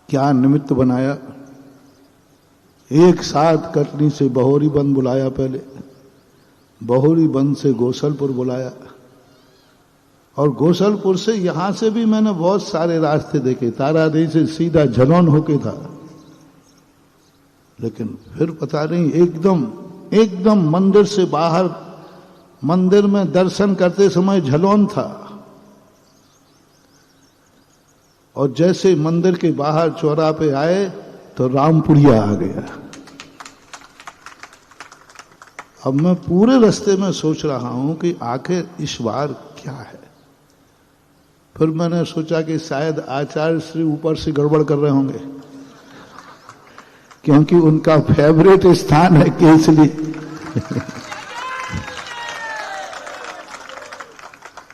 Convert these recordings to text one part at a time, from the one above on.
क्या निमित्त बनाया। एक साथ कटनी से बहोरी बंद बुलाया, पहले बहोरी बंद से गोसलपुर बुलाया, और गोसलपुर से यहां से भी मैंने बहुत सारे रास्ते देखे। तारादेवी से सीधा झलौन होके था, लेकिन फिर पता नहीं एकदम मंदिर से बाहर, मंदिर में दर्शन करते समय झलौन था, और जैसे मंदिर के बाहर चौराहे पे आए तो रामपुरिया आ गया। अब मैं पूरे रास्ते में सोच रहा हूं कि आखिर इस बार क्या है। फिर मैंने सोचा कि शायद आचार्य श्री ऊपर से गड़बड़ कर रहे होंगे, क्योंकि उनका फेवरेट स्थान है केसली।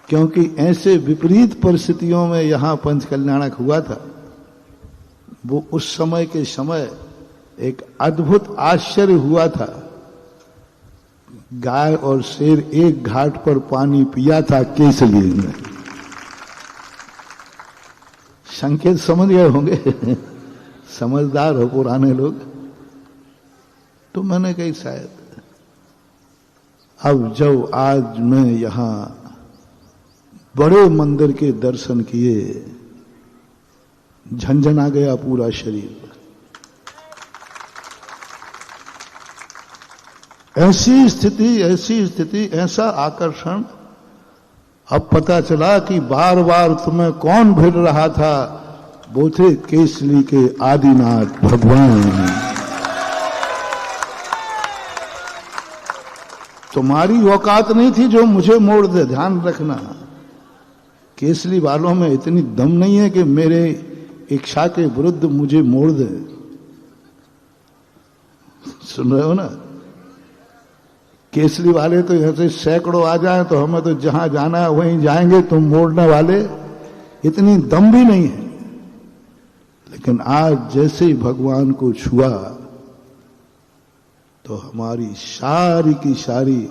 क्योंकि ऐसे विपरीत परिस्थितियों में यहां पंच कल्याणक हुआ था। वो उस समय के समय एक अद्भुत आश्चर्य हुआ था। गाय और शेर एक घाट पर पानी पिया था केसली में। संकेत समझ गए होंगे, समझदार हो पुराने लोग। तो मैंने कही शायद अब जब आज मैं यहां बड़े मंदिर के दर्शन किए, झंझना गया पूरा शरीर। ऐसी स्थिति, ऐसा आकर्षण। अब पता चला कि बार बार तुम्हें कौन भिड़ रहा था, वो थे केसली के आदिनाथ भगवान। तुम्हारी औकात नहीं थी जो मुझे मोड़ दे, ध्यान रखना। केसली वालों में इतनी दम नहीं है कि मेरे इच्छा के विरुद्ध मुझे मोड़ दे। सुन रहे हो ना? केसली वाले तो ऐसे सैकड़ों आ जाएं तो हमें तो जहां जाना है वहीं जाएंगे, तुम मोड़ने वाले इतनी दम भी नहीं है। लेकिन आज जैसे ही भगवान को छुआ तो हमारी सारी की सारी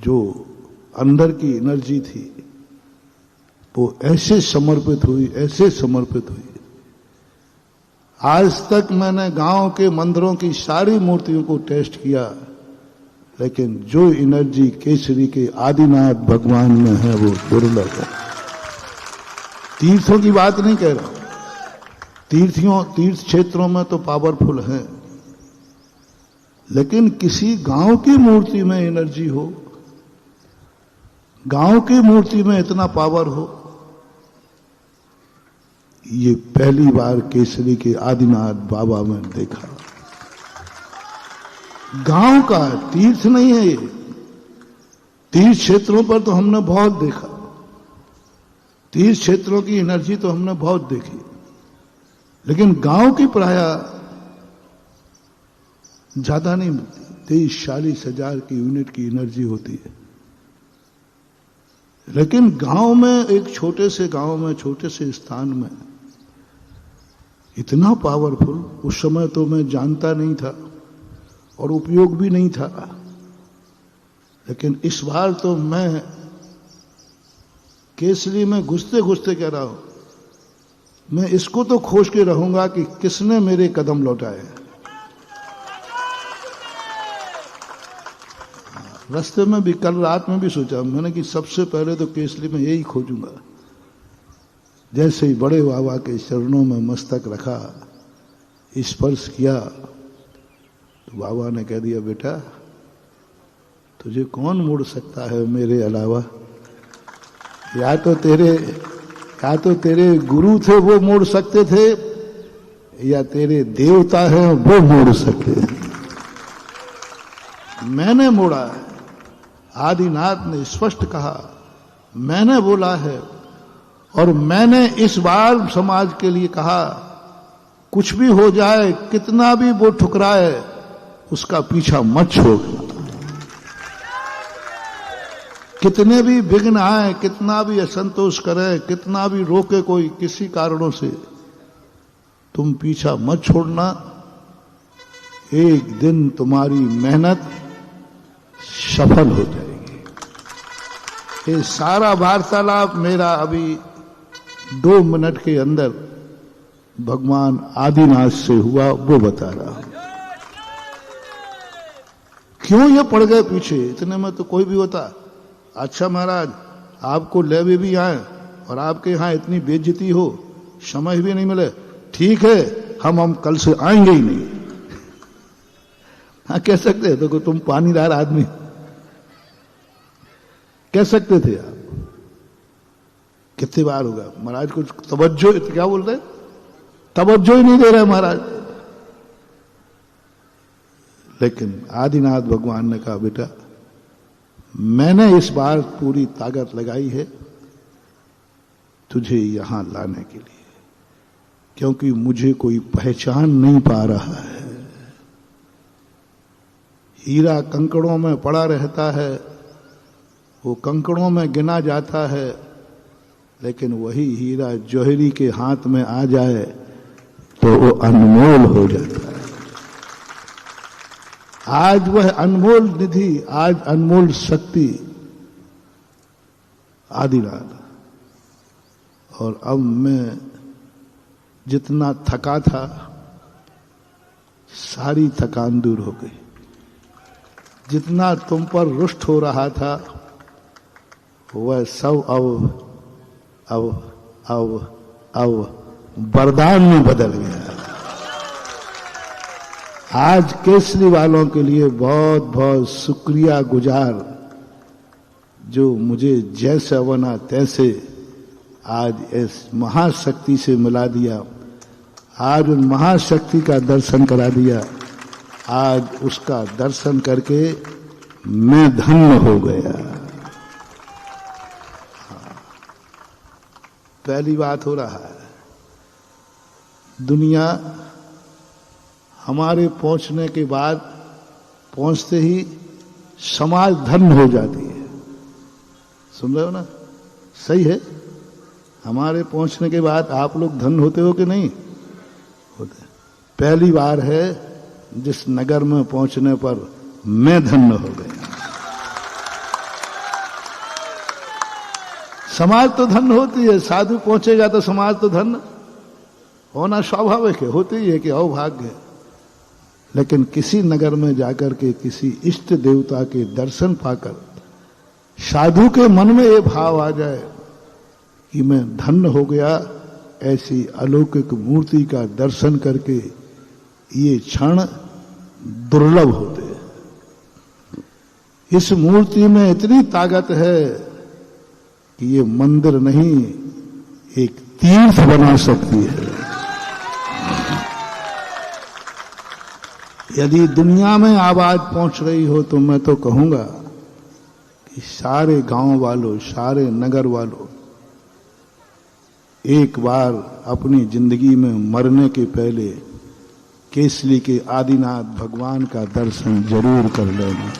जो अंदर की एनर्जी थी वो ऐसे समर्पित हुई। आज तक मैंने गांव के मंदिरों की सारी मूर्तियों को टेस्ट किया, लेकिन जो एनर्जी केसरी के आदिनाथ भगवान में है वो दुर्लभ है। तीर्थों की बात नहीं कह रहा, तीर्थ क्षेत्रों में तो पावरफुल है, लेकिन किसी गांव की मूर्ति में एनर्जी हो, गांव की मूर्ति में इतना पावर हो, ये पहली बार केसरी के आदिनाथ बाबा में देखा। गांव का तीर्थ नहीं है ये। तीर्थ क्षेत्रों पर तो हमने बहुत देखा, तीर्थ क्षेत्रों की एनर्जी तो हमने बहुत देखी, लेकिन गांव की प्राय ज्यादा नहीं मिलती। 30-40 हजार की यूनिट की एनर्जी होती है, लेकिन गांव में, एक छोटे से गांव में, छोटे से स्थान में इतना पावरफुल, उस समय तो मैं जानता नहीं था और उपयोग भी नहीं था। लेकिन इस बार तो मैं केसली में घुसते घुसते कह रहा हूं, मैं इसको तो खोज के रहूंगा कि किसने मेरे कदम लौटाए। रास्ते में भी, कल रात में भी सोचा मैंने कि सबसे पहले तो केसली में यही खोजूंगा। जैसे ही बड़े बाबा के चरणों में मस्तक रखा, स्पर्श किया, तो बाबा ने कह दिया, बेटा तुझे कौन मोड़ सकता है मेरे अलावा। या तो तेरे गुरु थे वो मोड़ सकते थे, या तेरे देवता हैं वो मोड़ सकते हैं। मैंने मोड़ा है। आदिनाथ ने स्पष्ट कहा, मैंने बोला है, और मैंने इस बार समाज के लिए कहा, कुछ भी हो जाए, कितना भी वो ठुकराए, उसका पीछा मत छोड़ना। कितने भी विघ्न आए, कितना भी असंतोष करे, कितना भी रोके कोई किसी कारणों से, तुम पीछा मत छोड़ना। एक दिन तुम्हारी मेहनत सफल हो जाएगी। ये सारा वार्तालाप मेरा अभी 2 मिनट के अंदर भगवान आदिनाथ से हुआ वो बता रहा हूं। क्यों ये पड़ गए पीछे? इतने में तो कोई भी होता। अच्छा महाराज, आपको लेवे भी आए और आपके यहां इतनी बेइज्जती हो, समय भी नहीं मिले, ठीक है हम कल से आएंगे ही नहीं। हाँ कह सकते हैं, तो तुम पानीदार आदमी कह सकते थे आप। कितनी बार होगा महाराज को तवज्जो, क्या बोल रहे, तवज्जो ही नहीं दे रहे महाराज। लेकिन आदिनाथ भगवान ने कहा बेटा मैंने इस बार पूरी ताकत लगाई है तुझे यहां लाने के लिए, क्योंकि मुझे कोई पहचान नहीं पा रहा है। हीरा कंकड़ों में पड़ा रहता है, वो कंकड़ों में गिना जाता है, लेकिन वही हीरा जौहरी के हाथ में आ जाए तो वो अनमोल हो जाता है। आज वह अनमोल निधि, आज अनमोल शक्ति आदिनाथ। और अब मैं जितना थका था सारी थकान दूर हो गई। जितना तुम पर रुष्ट हो रहा था वह सब अब वरदान में बदल गया। आज केसरी वालों के लिए बहुत बहुत शुक्रिया गुजार, जो मुझे जैसे बना तैसे आज इस महाशक्ति से मिला दिया, आज उन महाशक्ति का दर्शन करा दिया। आज उसका दर्शन करके मैं धन्य हो गया। पहली बात हो रहा है, दुनिया हमारे पहुंचने के बाद, पहुंचते ही समाज धन्य हो जाती है। सुन रहे हो ना? सही है। हमारे पहुंचने के बाद आप लोग धन्य होते हो कि नहीं होते? पहली बार है जिस नगर में पहुंचने पर मैं धन्य हो गया। समाज तो धन्य होती है, साधु पहुंचेगा तो समाज तो धन्य होना स्वाभाविक है, होती ही है कि अभाग्य है। लेकिन किसी नगर में जाकर के किसी इष्ट देवता के दर्शन पाकर साधु के मन में ये भाव आ जाए कि मैं धन्य हो गया, ऐसी अलौकिक मूर्ति का दर्शन करके ये क्षण दुर्लभ होते हैं। इस मूर्ति में इतनी ताकत है कि ये मंदिर नहीं एक तीर्थ बना सकती है। यदि दुनिया में आवाज पहुंच रही हो तो मैं तो कहूंगा कि सारे गांव वालों, सारे नगर वालों एक बार अपनी जिंदगी में मरने के पहले केसरी के आदिनाथ भगवान का दर्शन जरूर कर लेना।